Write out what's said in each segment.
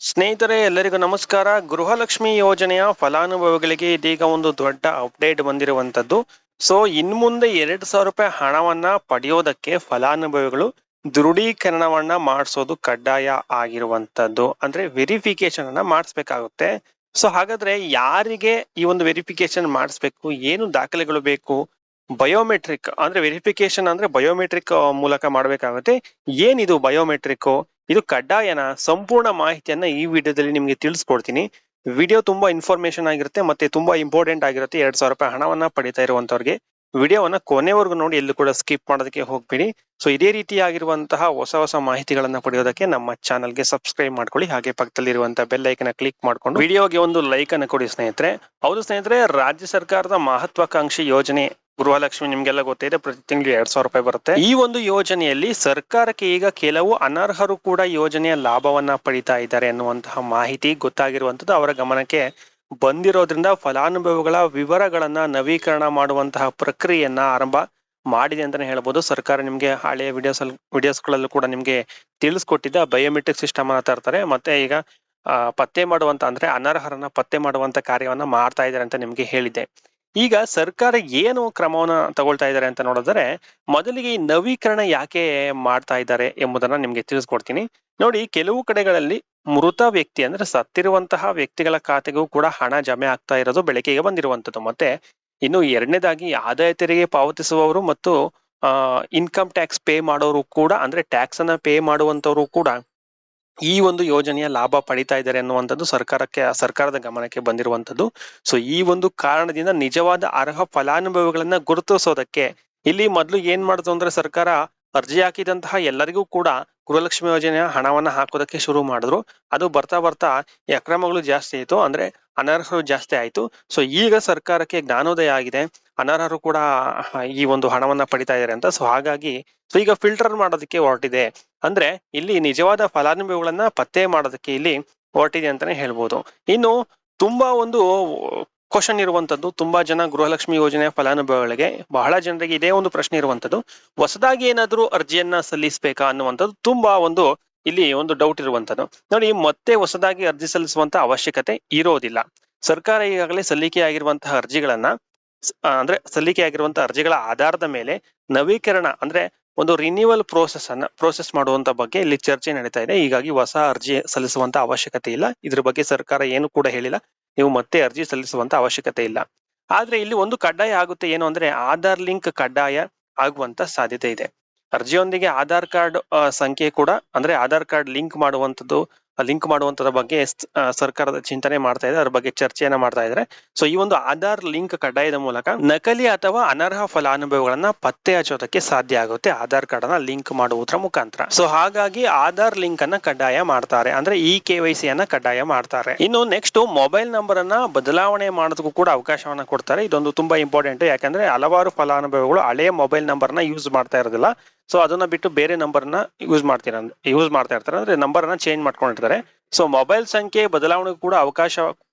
ಸ್ನೇಹಿತರೆ ಎಲ್ಲರಿಗೂ ನಮಸ್ಕಾರ. ಗೃಹಲಕ್ಷ್ಮಿ ಯೋಜನೆಯ ಫಲಾನುಭವಿಗಳಿಗೆ ಇದೀಗ ಒಂದು ದೊಡ್ಡ ಅಪ್ಡೇಟ್ ಬಂದಿರುವಂತದ್ದು. ಸೊ ಇನ್ನು ಮುಂದೆ 2,000 ರೂಪಾಯಿ ಹಣವನ್ನ ಪಡೆಯೋದಕ್ಕೆ ಫಲಾನುಭವಿಗಳು ದೃಢೀಕರಣವನ್ನ ಮಾಡಿಸೋದು ಕಡ್ಡಾಯ ಆಗಿರುವಂತದ್ದು. ಅಂದ್ರೆ ವೆರಿಫಿಕೇಶನ್ ಅನ್ನ ಮಾಡಿಸ್ಬೇಕಾಗುತ್ತೆ. ಸೊ ಹಾಗಾದ್ರೆ ಯಾರಿಗೆ ಈ ಒಂದು ವೆರಿಫಿಕೇಶನ್ ಮಾಡಿಸ್ಬೇಕು, ಏನು ದಾಖಲೆಗಳು ಬೇಕು? ಬಯೋಮೆಟ್ರಿಕ್ ಅಂದ್ರೆ ವೆರಿಫಿಕೇಶನ್ ಅಂದ್ರೆ ಬಯೋಮೆಟ್ರಿಕ್ ಮೂಲಕ ಮಾಡಬೇಕಾಗುತ್ತೆ. ಏನಿದು ಬಯೋಮೆಟ್ರಿಕ್? ಇದು ಕಡ್ಡಾಯನ? ಸಂಪೂರ್ಣ ಮಾಹಿತಿಯನ್ನ ಈ ವಿಡಿಯೋದಲ್ಲಿ ನಿಮ್ಗೆ ತಿಳಿಸ್ಕೊಡ್ತೀನಿ. ವಿಡಿಯೋ ತುಂಬಾ ಇನ್ಫಾರ್ಮೇಶನ್ ಆಗಿರುತ್ತೆ ಮತ್ತೆ ತುಂಬಾ ಇಂಪಾರ್ಟೆಂಟ್ ಆಗಿರುತ್ತೆ. 2,000 ರೂಪಾಯಿ ಹಣವನ್ನ ಪಡಿತಾ ಇರುವಂತವ್ರಿಗೆ ವಿಡಿಯೋವನ್ನ ಕೊನೆವರೆಗೂ ನೋಡಿ, ಎಲ್ಲೂ ಕೂಡ ಸ್ಕಿಪ್ ಮಾಡೋದಕ್ಕೆ ಹೋಗ್ಬೇಡಿ. ಸೊ ಇದೇ ರೀತಿಯಾಗಿರುವಂತಹ ಹೊಸ ಹೊಸ ಮಾಹಿತಿಗಳನ್ನ ಪಡೆಯೋದಕ್ಕೆ ನಮ್ಮ ಚಾನಲ್ಗೆ ಸಬ್ಸ್ಕ್ರೈಬ್ ಮಾಡ್ಕೊಳ್ಳಿ. ಹಾಗೆ ಪಕ್ಕದಲ್ಲಿರುವಂತಹ ಬೆಲ್ ಐಕನ್ ಕ್ಲಿಕ್ ಮಾಡ್ಕೊಂಡು ವಿಡಿಯೋಗೆ ಒಂದು ಲೈಕ್ ಅನ್ನು ಕೊಡಿ ಸ್ನೇಹಿತರೆ. ಹೌದು ಸ್ನೇಹಿತರೆ, ರಾಜ್ಯ ಸರ್ಕಾರದ ಮಹತ್ವಾಕಾಂಕ್ಷಿ ಯೋಜನೆ ಗೃಹಲಕ್ಷ್ಮಿ ನಿಮ್ಗೆಲ್ಲ ಗೊತ್ತಿದೆ. ಪ್ರತಿ ತಿಂಗಳು 2,000 ರೂಪಾಯಿ ಬರುತ್ತೆ. ಈ ಒಂದು ಯೋಜನೆಯಲ್ಲಿ ಸರ್ಕಾರಕ್ಕೆ ಈಗ ಕೆಲವು ಅನರ್ಹರು ಕೂಡ ಯೋಜನೆಯ ಲಾಭವನ್ನ ಪಡಿತಾ ಇದ್ದಾರೆ ಅನ್ನುವಂತಹ ಮಾಹಿತಿ ಗೊತ್ತಾಗಿರುವಂತದ್ದು ಅವರ ಗಮನಕ್ಕೆ ಬಂದಿರೋದ್ರಿಂದ ಫಲಾನುಭವಿಗಳ ವಿವರಗಳನ್ನ ನವೀಕರಣ ಮಾಡುವಂತಹ ಪ್ರಕ್ರಿಯೆಯನ್ನ ಆರಂಭ ಮಾಡಿದೆ ಅಂತಾನೆ ಹೇಳ್ಬೋದು. ಸರ್ಕಾರ ನಿಮ್ಗೆ ಹಳೆಯ ವಿಡಿಯೋಸ್ಗಳಲ್ಲೂ ಕೂಡ ನಿಮ್ಗೆ ತಿಳಿಸ್ಕೊಟ್ಟಿದ್ದ ಬಯೋಮೆಟ್ರಿಕ್ ಸಿಸ್ಟಮ್ ಅನ್ನ ತರ್ತಾರೆ. ಮತ್ತೆ ಈಗ ಪತ್ತೆ ಮಾಡುವಂತ ಅಂದ್ರೆ ಅನರ್ಹರನ್ನ ಪತ್ತೆ ಮಾಡುವಂತ ಕಾರ್ಯವನ್ನ ಮಾಡ್ತಾ ಇದ್ದಾರೆ ಅಂತ ನಿಮ್ಗೆ ಹೇಳಿದೆ. ಈಗ ಸರ್ಕಾರ ಏನು ಕ್ರಮವನ್ನ ತಗೊಳ್ತಾ ಇದ್ದಾರೆ ಅಂತ ನೋಡಿದ್ರೆ, ಮೊದಲಿಗೆ ಈ ನವೀಕರಣ ಯಾಕೆ ಮಾಡ್ತಾ ಇದ್ದಾರೆ ಎಂಬುದನ್ನ ನಿಮ್ಗೆ ತಿಳಿಸ್ಕೊಡ್ತೀನಿ. ನೋಡಿ, ಕೆಲವು ಕಡೆಗಳಲ್ಲಿ ಮೃತ ವ್ಯಕ್ತಿ ಅಂದ್ರೆ ಸತ್ತಿರುವಂತಹ ವ್ಯಕ್ತಿಗಳ ಖಾತೆಗೂ ಕೂಡ ಹಣ ಜಮೆ ಆಗ್ತಾ ಇರೋದು ಬೆಳಕಿಗೆ ಬಂದಿರುವಂತದ್ದು. ಮತ್ತೆ ಇನ್ನು ಎರಡನೇದಾಗಿ ಆದಾಯ ತೆರಿಗೆ ಪಾವತಿಸುವವರು ಮತ್ತು ಇನ್ಕಮ್ ಟ್ಯಾಕ್ಸ್ ಪೇ ಮಾಡೋರು ಕೂಡ, ಅಂದ್ರೆ ಟ್ಯಾಕ್ಸ್ ಅನ್ನ ಪೇ ಮಾಡುವಂತವರು ಕೂಡ ಈ ಒಂದು ಯೋಜನೆಯ ಲಾಭ ಪಡಿತಾ ಇದ್ದಾರೆ ಅನ್ನುವಂಥದ್ದು ಸರ್ಕಾರದ ಗಮನಕ್ಕೆ ಬಂದಿರುವಂತದ್ದು. ಸೊ ಈ ಒಂದು ಕಾರಣದಿಂದ ನಿಜವಾದ ಅರ್ಹ ಫಲಾನುಭವಿಗಳನ್ನ ಗುರುತಿಸೋದಕ್ಕೆ ಇಲ್ಲಿ ಮೊದಲು ಏನ್ ಮಾಡಿದ್ರು ಅಂದ್ರೆ, ಸರ್ಕಾರ ಅರ್ಜಿ ಹಾಕಿದಂತಹ ಎಲ್ಲರಿಗೂ ಕೂಡ ಗೃಹಲಕ್ಷ್ಮಿ ಯೋಜನೆಯ ಹಣವನ್ನ ಹಾಕೋದಕ್ಕೆ ಶುರು ಮಾಡಿದ್ರು. ಅದು ಬರ್ತಾ ಬರ್ತಾ ಈ ಅಕ್ರಮಗಳು ಜಾಸ್ತಿ ಆಯ್ತು, ಅಂದ್ರೆ ಅನರ್ಹರು ಜಾಸ್ತಿ ಆಯ್ತು. ಸೊ ಈಗ ಸರ್ಕಾರಕ್ಕೆ ಜ್ಞಾನೋದಯ ಆಗಿದೆ, ಅನರ್ಹರು ಕೂಡ ಈ ಒಂದು ಹಣವನ್ನ ಪಡಿತಾ ಇದ್ದಾರೆ ಅಂತ. ಸೊ ಹಾಗಾಗಿ ಈಗ ಫಿಲ್ಟರ್ ಮಾಡೋದಕ್ಕೆ ಹೊರಟಿದೆ. ಅಂದ್ರೆ ಇಲ್ಲಿ ನಿಜವಾದ ಫಲಾನುಭವಿಗಳನ್ನ ಪತ್ತೆ ಮಾಡೋದಕ್ಕೆ ಇಲ್ಲಿ ಹೊರಟಿದೆ ಅಂತಾನೆ ಹೇಳ್ಬೋದು. ಇನ್ನು ತುಂಬಾ ಒಂದು ಕ್ವಶನ್ ಇರುವಂತದ್ದು, ತುಂಬಾ ಜನ ಗೃಹಲಕ್ಷ್ಮಿ ಯೋಜನೆಯ ಫಲಾನುಭವಿಗಳಿಗೆ ಬಹಳ ಜನರಿಗೆ ಇದೇ ಒಂದು ಪ್ರಶ್ನೆ ಇರುವಂತದ್ದು, ಹೊಸದಾಗಿ ಏನಾದ್ರೂ ಅರ್ಜಿಯನ್ನ ಸಲ್ಲಿಸಬೇಕಾ ಅನ್ನುವಂಥದ್ದು ತುಂಬಾ ಒಂದು ಇಲ್ಲಿ ಒಂದು ಡೌಟ್ ಇರುವಂತದ್ದು. ನೋಡಿ, ಮತ್ತೆ ಹೊಸದಾಗಿ ಅರ್ಜಿ ಸಲ್ಲಿಸುವಂತ ಅವಶ್ಯಕತೆ ಇರೋದಿಲ್ಲ. ಸರ್ಕಾರ ಈಗಾಗಲೇ ಸಲ್ಲಿಕೆ ಆಗಿರುವಂತಹ ಅರ್ಜಿಗಳನ್ನ ಅಂದ್ರೆ ಸಲ್ಲಿಕೆ ಆಗಿರುವಂತಹ ಅರ್ಜಿಗಳ ಆಧಾರದ ಮೇಲೆ ನವೀಕರಣ ಅಂದ್ರೆ ಒಂದು ರಿನ್ಯೂವಲ್ ಪ್ರೋಸೆಸ್ ಮಾಡುವಂತ ಬಗ್ಗೆ ಇಲ್ಲಿ ಚರ್ಚೆ ನಡೀತಾ ಇದೆ. ಹೀಗಾಗಿ ಹೊಸ ಅರ್ಜಿ ಸಲ್ಲಿಸುವಂತ ಅವಶ್ಯಕತೆ ಇಲ್ಲ. ಇದ್ರ ಬಗ್ಗೆ ಸರ್ಕಾರ ಏನು ಕೂಡ ಹೇಳಿಲ್ಲ, ನೀವು ಮತ್ತೆ ಅರ್ಜಿ ಸಲ್ಲಿಸುವಂತ ಅವಶ್ಯಕತೆ ಇಲ್ಲ. ಆದ್ರೆ ಇಲ್ಲಿ ಒಂದು ಕಡ್ಡಾಯ ಆಗುತ್ತೆ, ಏನು ಅಂದ್ರೆ ಆಧಾರ್ ಲಿಂಕ್ ಕಡ್ಡಾಯ ಆಗುವಂತ ಸಾಧ್ಯತೆ ಇದೆ. ಅರ್ಜಿಯೊಂದಿಗೆ ಆಧಾರ್ ಕಾರ್ಡ್ ಸಂಖ್ಯೆ ಕೂಡ, ಅಂದ್ರೆ ಆಧಾರ್ ಕಾರ್ಡ್ ಲಿಂಕ್ ಮಾಡುವಂತದ ಬಗ್ಗೆ ಸರ್ಕಾರದ ಚಿಂತನೆ ಮಾಡ್ತಾ ಇದೆ, ಅದ್ರ ಬಗ್ಗೆ ಚರ್ಚೆಯನ್ನ ಮಾಡ್ತಾ ಇದ್ದಾರೆ. ಸೊ ಈ ಒಂದು ಆಧಾರ್ ಲಿಂಕ್ ಕಡ್ಡಾಯದ ಮೂಲಕ ನಕಲಿ ಅಥವಾ ಅನರ್ಹ ಫಲಾನುಭವಿಗಳನ್ನ ಪತ್ತೆ ಹಚ್ಚೋದಕ್ಕೆ ಸಾಧ್ಯ ಆಗುತ್ತೆ, ಆಧಾರ್ ಕಾರ್ಡ್ ಅನ್ನ ಲಿಂಕ್ ಮಾಡುವುದರ ಮುಖಾಂತರ. ಸೊ ಹಾಗಾಗಿ ಆಧಾರ್ ಲಿಂಕ್ ಅನ್ನ ಕಡ್ಡಾಯ ಮಾಡ್ತಾರೆ, ಅಂದ್ರೆ ಈ KYC ಅನ್ನ ಕಡ್ಡಾಯ ಮಾಡ್ತಾರೆ. ಇನ್ನು ನೆಕ್ಸ್ಟ್ ಮೊಬೈಲ್ ನಂಬರ್ ಅನ್ನ ಬದಲಾವಣೆ ಮಾಡೋದಕ್ಕೂ ಕೂಡ ಅವಕಾಶವನ್ನ ಕೊಡ್ತಾರೆ. ಇದೊಂದು ತುಂಬಾ ಇಂಪಾರ್ಟೆಂಟ್, ಯಾಕಂದ್ರೆ ಹಲವಾರು ಫಲಾನುಭವಿಗಳು ಹಳೆಯ ಮೊಬೈಲ್ ನಂಬರ್ ನ ಯೂಸ್ ಮಾಡ್ತಾ ಇರೋದಿಲ್ಲ. ಸೊ ಅದನ್ನ ಬಿಟ್ಟು ಬೇರೆ ನಂಬರ್ ನ ಯೂಸ್ ಮಾಡ್ತಾ ಇರ್ತಾರೆ, ಅಂದ್ರೆ ನಂಬರ್ ಅನ್ನ ಚೇಂಜ್ ಮಾಡ್ಕೊಂಡಿರ್ತಾರೆ. ಸೊ ಮೊಬೈಲ್ ಸಂಖ್ಯೆ ಬದಲಾವಣೆಗೂ ಕೂಡ ಅವಕಾಶ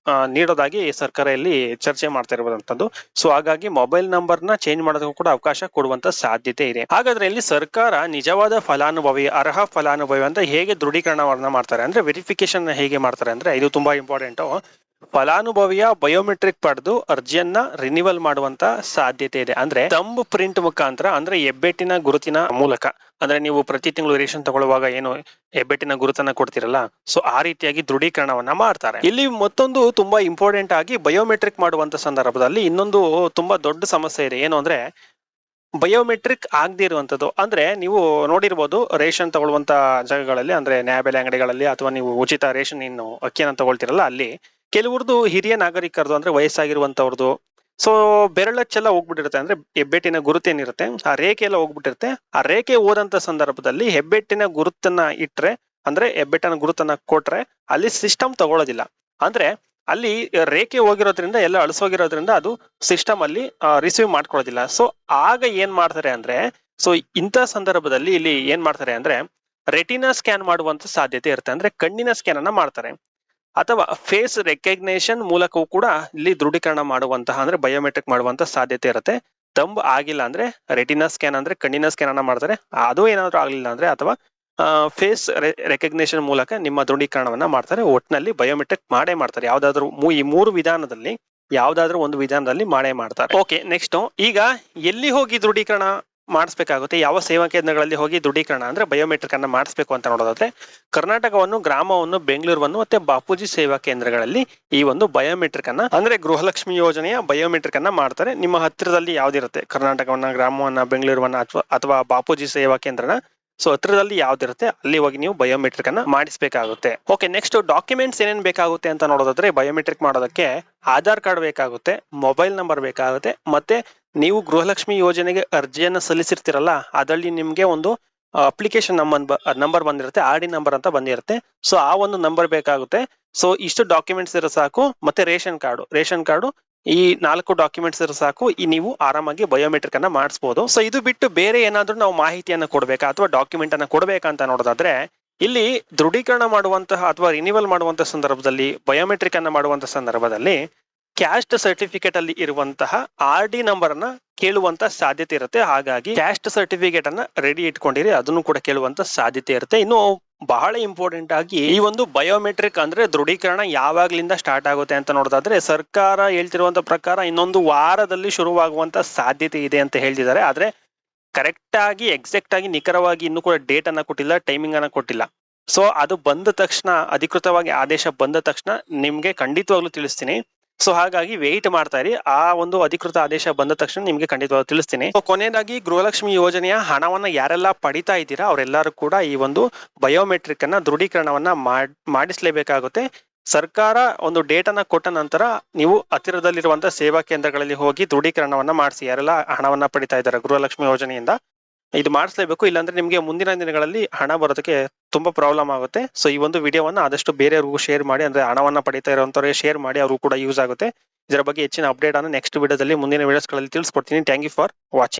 ನೀಡೋದಾಗಿ ಸರ್ಕಾರ ಇಲ್ಲಿ ಚರ್ಚೆ ಮಾಡ್ತಾ ಇರುವಂತದ್ದು. ಸೊ ಹಾಗಾಗಿ ಮೊಬೈಲ್ ನಂಬರ್ ನ ಚೇಂಜ್ ಮಾಡೋದಕ್ಕೂ ಕೂಡ ಅವಕಾಶ ಕೊಡುವಂತ ಸಾಧ್ಯತೆ ಇದೆ. ಹಾಗಾದ್ರೆ ಇಲ್ಲಿ ಸರ್ಕಾರ ನಿಜವಾದ ಫಲಾನುಭವಿ, ಅರ್ಹ ಫಲಾನುಭವಿ ಅಂತ ಹೇಗೆ ದೃಢೀಕರಣವನ್ನ ಮಾಡ್ತಾರೆ ಅಂದ್ರೆ, ವೆರಿಫಿಕೇಶನ್ ಹೇಗೆ ಮಾಡ್ತಾರೆ ಅಂದ್ರೆ, ಇದು ತುಂಬಾ ಇಂಪಾರ್ಟೆಂಟ್. ಫಲಾನುಭವಿಯ ಬಯೋಮೆಟ್ರಿಕ್ ಪಡೆದು ಅರ್ಜಿಯನ್ನ ರಿನಿವಲ್ ಮಾಡುವಂತ ಸಾಧ್ಯತೆ ಇದೆ. ಅಂದ್ರೆ ಥಂಬ್ ಪ್ರಿಂಟ್ ಮುಖಾಂತರ, ಅಂದ್ರೆ ಹೆಬ್ಬೆಟ್ಟಿನ ಗುರುತಿನ ಮೂಲಕ, ಅಂದ್ರೆ ನೀವು ಪ್ರತಿ ತಿಂಗಳು ರೇಷನ್ ತಗೊಳ್ಳುವಾಗ ಏನು ಹೆಬ್ಬೆಟ್ಟಿನ ಗುರುತನ್ನ ಕೊಡ್ತಿರಲ್ಲ, ಸೊ ಆ ರೀತಿಯಾಗಿ ದೃಢೀಕರಣವನ್ನ ಮಾಡ್ತಾರೆ. ಇಲ್ಲಿ ಮತ್ತೊಂದು ತುಂಬಾ ಇಂಪಾರ್ಟೆಂಟ್ ಆಗಿ, ಬಯೋಮೆಟ್ರಿಕ್ ಮಾಡುವಂತ ಸಂದರ್ಭದಲ್ಲಿ ಇನ್ನೊಂದು ತುಂಬಾ ದೊಡ್ಡ ಸಮಸ್ಯೆ ಇದೆ. ಏನು ಅಂದ್ರೆ, ಬಯೋಮೆಟ್ರಿಕ್ ಆಗದೆ ಇರುವಂತದ್ದು. ಅಂದ್ರೆ ನೀವು ನೋಡಿರ್ಬೋದು, ರೇಷನ್ ತಗೊಳ್ಳುವಂತ ಜಾಗಗಳಲ್ಲಿ, ಅಂದ್ರೆ ನ್ಯಾಯಬೆಲೆ ಅಂಗಡಿಗಳಲ್ಲಿ ಅಥವಾ ನೀವು ಉಚಿತ ರೇಷನ್ ಇನ್ನು ಅಕ್ಕಿಯನ್ನ ತಗೊಳ್ತಿರಲ್ಲ, ಅಲ್ಲಿ ಕೆಲವ್ರದ್ದು ಹಿರಿಯ ನಾಗರಿಕರದು, ಅಂದ್ರೆ ವಯಸ್ಸಾಗಿರುವಂತವ್ರದ್ದು, ಸೊ ಬೆರಳಚ್ಚೆಲ್ಲ ಹೋಗ್ಬಿಟ್ಟಿರುತ್ತೆ, ಅಂದ್ರೆ ಹೆಬ್ಬೆಟ್ಟಿನ ಗುರುತೇನಿರುತ್ತೆ ಆ ರೇಖೆ ಎಲ್ಲ ಹೋಗ್ಬಿಟ್ಟಿರುತ್ತೆ. ಆ ರೇಖೆ ಹೋದಂತ ಸಂದರ್ಭದಲ್ಲಿ ಹೆಬ್ಬೆಟ್ಟಿನ ಗುರುತನ್ನ ಇಟ್ರೆ, ಅಂದ್ರೆ ಹೆಬ್ಬೆಟ್ಟಿನ ಗುರುತನ್ನ ಕೊಟ್ರೆ ಅಲ್ಲಿ ಸಿಸ್ಟಮ್ ತಗೊಳ್ಳೋದಿಲ್ಲ. ಅಂದ್ರೆ ಅಲ್ಲಿ ರೇಖೆ ಹೋಗಿರೋದ್ರಿಂದ, ಎಲ್ಲ ಅಳಿಸೋಗಿರೋದ್ರಿಂದ ಅದು ಸಿಸ್ಟಮ್ ಅಲ್ಲಿ ರಿಸೀವ್ ಮಾಡ್ಕೊಳ್ಳೋದಿಲ್ಲ. ಸೊ ಆಗ ಏನ್ ಮಾಡ್ತಾರೆ ಅಂದ್ರೆ, ಸೊ ಇಂಥ ಸಂದರ್ಭದಲ್ಲಿ ಇಲ್ಲಿ ಏನ್ ಮಾಡ್ತಾರೆ ಅಂದ್ರೆ, ರೆಟಿನಾ ಸ್ಕ್ಯಾನ್ ಮಾಡುವಂತ ಸಾಧ್ಯತೆ ಇರುತ್ತೆ, ಅಂದ್ರೆ ಕಣ್ಣಿನ ಸ್ಕ್ಯಾನ್ ಅನ್ನ ಮಾಡ್ತಾರೆ. ಅಥವಾ ಫೇಸ್ ರೆಕಗ್ನೇಷನ್ ಮೂಲಕವೂ ಕೂಡ ಇಲ್ಲಿ ದೃಢೀಕರಣ ಮಾಡುವಂತಹ, ಅಂದ್ರೆ ಬಯೋಮೆಟ್ರಿಕ್ ಮಾಡುವಂತ ಸಾಧ್ಯತೆ ಇರುತ್ತೆ. ತಂಬ್ ಆಗಿಲ್ಲ ಅಂದ್ರೆ ರೆಟಿನಾ ಸ್ಕ್ಯಾನ್, ಅಂದ್ರೆ ಕಣ್ಣಿನ ಸ್ಕ್ಯಾನ್ ಅನ್ನ ಮಾಡ್ತಾರೆ. ಅದು ಏನಾದ್ರು ಆಗ್ಲಿಲ್ಲ ಅಂದ್ರೆ, ಅಥವಾ ಫೇಸ್ ರೆಕಗ್ನೇಷನ್ ಮೂಲಕ ನಿಮ್ಮ ದೃಢೀಕರಣವನ್ನ ಮಾಡ್ತಾರೆ. ಒಟ್ಟಿನಲ್ಲಿ ಬಯೋಮೆಟ್ರಿಕ್ ಮಾಡೇ ಮಾಡ್ತಾರೆ. ಯಾವ್ದಾದ್ರು ಈ 3 ವಿಧಾನದಲ್ಲಿ ಯಾವ್ದಾದ್ರು ಒಂದು ವಿಧಾನದಲ್ಲಿ ಮಾಡೇ ಮಾಡ್ತಾರೆ. ಓಕೆ, ನೆಕ್ಸ್ಟ್ ಈಗ ಎಲ್ಲಿ ಹೋಗಿ ದೃಢೀಕರಣ ಮಾಡಿಸ್ಬೇಕಾಗುತ್ತೆ, ಯಾವ ಸೇವಾ ಕೇಂದ್ರಗಳಲ್ಲಿ ಹೋಗಿ ದೃಢೀಕರಣ ಅಂದ್ರೆ ಬಯೋಮೆಟ್ರಿಕ್ ಅನ್ನ ಮಾಡಿಸ್ಬೇಕು ಅಂತ ನೋಡೋದಾದ್ರೆ ಕರ್ನಾಟಕವನ್ನು, ಗ್ರಾಮವನ್ನು, ಬೆಂಗಳೂರನ್ನು ಮತ್ತೆ ಬಾಪೂಜಿ ಸೇವಾ ಕೇಂದ್ರಗಳಲ್ಲಿ ಈ ಒಂದು ಬಯೋಮೆಟ್ರಿಕ್ ಅನ್ನ ಅಂದ್ರೆ ಗೃಹಲಕ್ಷ್ಮಿ ಯೋಜನೆಯ ಬಯೋಮೆಟ್ರಿಕ್ ಅನ್ನ ಮಾಡ್ತಾರೆ. ನಿಮ್ಮ ಹತ್ತಿರದಲ್ಲಿ ಯಾವ್ದಿರುತ್ತೆ, ಕರ್ನಾಟಕವನ್ನ, ಗ್ರಾಮವನ್ನ, ಬೆಂಗಳೂರನ್ನ ಅಥವಾ ಬಾಪೂಜಿ ಸೇವಾ ಕೇಂದ್ರನ, ಸೊ ಹತ್ರದಲ್ಲಿ ಯಾವ್ದಿರುತ್ತೆ ಅಲ್ಲಿ ಹೋಗಿ ನೀವು ಬಯೋಮೆಟ್ರಿಕ್ ಅನ್ನ ಮಾಡಿಸ್ಬೇಕಾಗುತ್ತೆ. ಓಕೆ, ನೆಕ್ಸ್ಟ್ ಡಾಕ್ಯುಮೆಂಟ್ಸ್ ಏನೇನ್ ಬೇಕಾಗುತ್ತೆ ಅಂತ ನೋಡೋದಾದ್ರೆ ಬಯೋಮೆಟ್ರಿಕ್ ಮಾಡೋದಕ್ಕೆ ಆಧಾರ್ ಕಾರ್ಡ್ ಬೇಕಾಗುತ್ತೆ, ಮೊಬೈಲ್ ನಂಬರ್ ಬೇಕಾಗುತ್ತೆ, ಮತ್ತೆ ನೀವು ಗೃಹಲಕ್ಷ್ಮಿ ಯೋಜನೆಗೆ ಅರ್ಜಿಯನ್ನ ಸಲ್ಲಿಸಿರ್ತೀರಲ್ಲ ಅದರಲ್ಲಿ ನಿಮ್ಗೆ ಒಂದು ಅಪ್ಲಿಕೇಶನ್ ನಂಬರ್ ಬಂದಿರುತ್ತೆ, RD ನಂಬರ್ ಅಂತ ಬಂದಿರುತ್ತೆ. ಸೊ ಆ ಒಂದು ನಂಬರ್ ಬೇಕಾಗುತ್ತೆ. ಸೊ ಇಷ್ಟು ಡಾಕ್ಯುಮೆಂಟ್ಸ್ ಇರೋ ಸಾಕು. ಮತ್ತೆ ರೇಷನ್ ಕಾರ್ಡು ಈ 4 ಡಾಕ್ಯುಮೆಂಟ್ಸ್ ಇರೋ ಸಾಕು. ನೀವು ಆರಾಮಾಗಿ ಬಯೋಮೆಟ್ರಿಕ್ ಅನ್ನ ಮಾಡಿಸಬಹುದು. ಸೊ ಇದು ಬಿಟ್ಟು ಬೇರೆ ಏನಾದ್ರೂ ನಾವು ಮಾಹಿತಿಯನ್ನ ಕೊಡ್ಬೇಕಾ ಅಥವಾ ಡಾಕ್ಯುಮೆಂಟ್ ಅನ್ನ ಕೊಡ್ಬೇಕಾ ಅಂತ ನೋಡೋದಾದ್ರೆ ಇಲ್ಲಿ ದೃಢೀಕರಣ ಮಾಡುವಂತಹ ಅಥವಾ ರಿನಿವಲ್ ಮಾಡುವಂತಹ ಸಂದರ್ಭದಲ್ಲಿ, ಬಯೋಮೆಟ್ರಿಕ್ ಅನ್ನ ಮಾಡುವಂತಹ ಸಂದರ್ಭದಲ್ಲಿ ಕ್ಯಾಸ್ಟ್ ಸರ್ಟಿಫಿಕೇಟ್ ಅಲ್ಲಿ ಇರುವಂತಹ RD ನಂಬರ್ ಅನ್ನ ಕೇಳುವಂತ ಸಾಧ್ಯತೆ ಇರುತ್ತೆ. ಹಾಗಾಗಿ ಕ್ಯಾಸ್ಟ್ ಸರ್ಟಿಫಿಕೇಟ್ ಅನ್ನ ರೆಡಿ ಇಟ್ಕೊಂಡಿರಿ, ಅದನ್ನು ಕೂಡ ಕೇಳುವಂತ ಸಾಧ್ಯತೆ ಇರುತ್ತೆ. ಇನ್ನು ಬಹಳ ಇಂಪಾರ್ಟೆಂಟ್ ಆಗಿ ಈ ಒಂದು ಬಯೋಮೆಟ್ರಿಕ್ ಅಂದ್ರೆ ದೃಢೀಕರಣ ಯಾವಾಗ್ಲಿಂದ ಸ್ಟಾರ್ಟ್ ಆಗುತ್ತೆ ಅಂತ ನೋಡೋದಾದ್ರೆ ಸರ್ಕಾರ ಹೇಳ್ತಿರುವಂತ ಪ್ರಕಾರ ಇನ್ನೊಂದು ವಾರದಲ್ಲಿ ಶುರುವಾಗುವಂತ ಸಾಧ್ಯತೆ ಇದೆ ಅಂತ ಹೇಳ್ತಿದ್ದಾರೆ. ಆದ್ರೆ ಕರೆಕ್ಟ್ ಆಗಿ ಎಕ್ಸಾಕ್ಟ್ ಆಗಿ ನಿಖರವಾಗಿ ಇನ್ನೂ ಕೂಡ ಡೇಟ್ ಅನ್ನ ಕೊಟ್ಟಿಲ್ಲ, ಟೈಮಿಂಗ್ ಅನ್ನ ಕೊಟ್ಟಿಲ್ಲ. ಸೊ ಅದು ಬಂದ ತಕ್ಷಣ, ಅಧಿಕೃತವಾಗಿ ಆದೇಶ ಬಂದ ತಕ್ಷಣ ನಿಮ್ಗೆ ಖಂಡಿತವಾಗ್ಲೂ ತಿಳಿಸ್ತೀನಿ. ಸೊ ಹಾಗಾಗಿ ವೇಟ್ ಮಾಡ್ತಾ ಇರಿ. ಆ ಒಂದು ಅಧಿಕೃತ ಆದೇಶ ಬಂದ ತಕ್ಷಣ ನಿಮ್ಗೆ ಖಂಡಿತವಾಗಿ ತಿಳಿಸ್ತೀನಿ. ಕೊನೆಯದಾಗಿ ಗೃಹಲಕ್ಷ್ಮಿ ಯೋಜನೆಯ ಹಣವನ್ನ ಯಾರೆಲ್ಲ ಪಡಿತಾ ಇದ್ದೀರಾ ಅವರೆಲ್ಲರೂ ಕೂಡ ಈ ಒಂದು ಬಯೋಮೆಟ್ರಿಕ್ ಅನ್ನ ದೃಢೀಕರಣವನ್ನ ಮಾಡಿಸ್ಲೇಬೇಕಾಗುತ್ತೆ. ಸರ್ಕಾರ ಒಂದು ಡೇಟ್ ಅನ್ನ ಕೊಟ್ಟ ನಂತರ ನೀವು ಹತ್ತಿರದಲ್ಲಿರುವಂತಹ ಸೇವಾ ಕೇಂದ್ರಗಳಲ್ಲಿ ಹೋಗಿ ದೃಢೀಕರಣವನ್ನ ಮಾಡಿಸಿ. ಯಾರೆಲ್ಲ ಹಣವನ್ನ ಪಡಿತಾ ಇದ್ದಾರೆ ಗೃಹಲಕ್ಷ್ಮಿ ಯೋಜನೆಯಿಂದ ಇದು ಮಾಡಿಸ್ಲೇಬೇಕು. ಇಲ್ಲಾಂದ್ರೆ ನಿಮ್ಗೆ ಮುಂದಿನ ದಿನಗಳಲ್ಲಿ ಹಣ ಬರೋದಕ್ಕೆ ತುಂಬಾ ಪ್ರಾಬ್ಲಮ್ ಆಗುತ್ತೆ. ಸೊ ಈ ಒಂದು ವಿಡಿಯೋವನ್ನ ಆದಷ್ಟು ಬೇರೆಯವ್ರಿಗೂ ಶೇರ್ ಮಾಡಿ, ಅಂದ್ರೆ ಹಣವನ್ನ ಪಡಿತಾ ಇರುವಂತವ್ರಿಗೆ ಶೇರ್ ಮಾಡಿ, ಅವರು ಕೂಡ ಯೂಸ್ ಆಗುತ್ತೆ. ಇದರ ಬಗ್ಗೆ ಹೆಚ್ಚಿನ ಅಪ್ಡೇಟ್ ಅನ್ನು ನೆಕ್ಸ್ಟ್ ವಿಡಿಯೋದಲ್ಲಿ ಮುಂದಿನ ವಿಡಿಯೋಸ್ಗಳಲ್ಲಿ ತಿಳಿಸ್ಕೊಡ್ತೀನಿ. Thank you for watching.